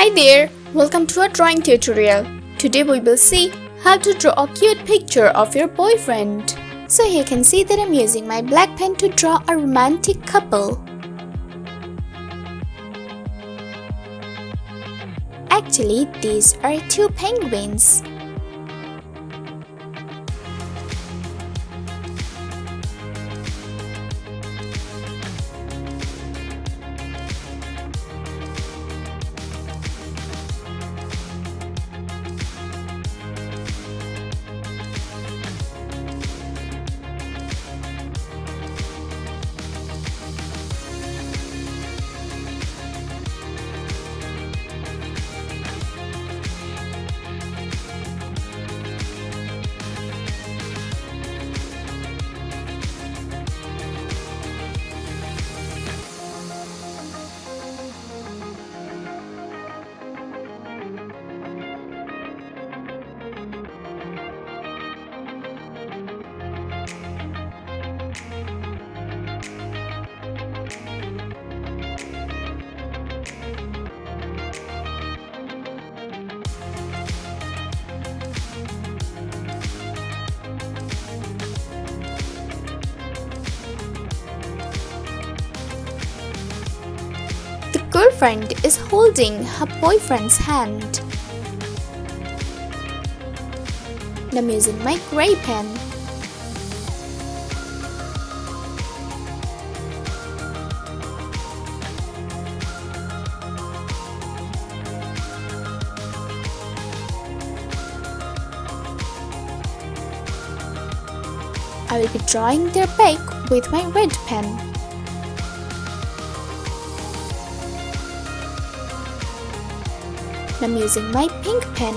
Hi there, welcome to our drawing tutorial. Today we will see how to draw a cute picture of your boyfriend. So you can see that I'm using my black pen to draw a romantic couple. Actually, these are two penguins. The girlfriend is holding her boyfriend's hand. I'm using my gray pen. I will be drawing their back with my red pen. I'm using my pink pen.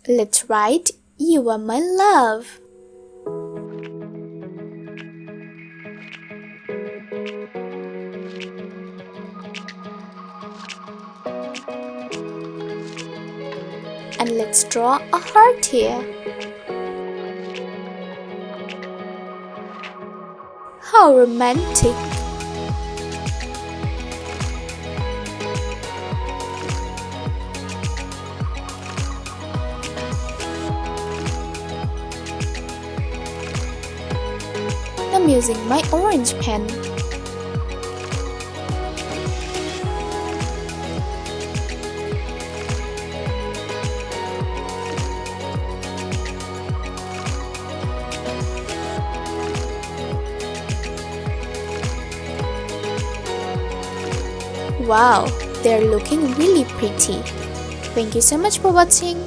Let's write, "You are my love." And let's draw a heart here. How romantic! I'm using my orange pen. Wow, they're looking really pretty. Thank you so much for watching.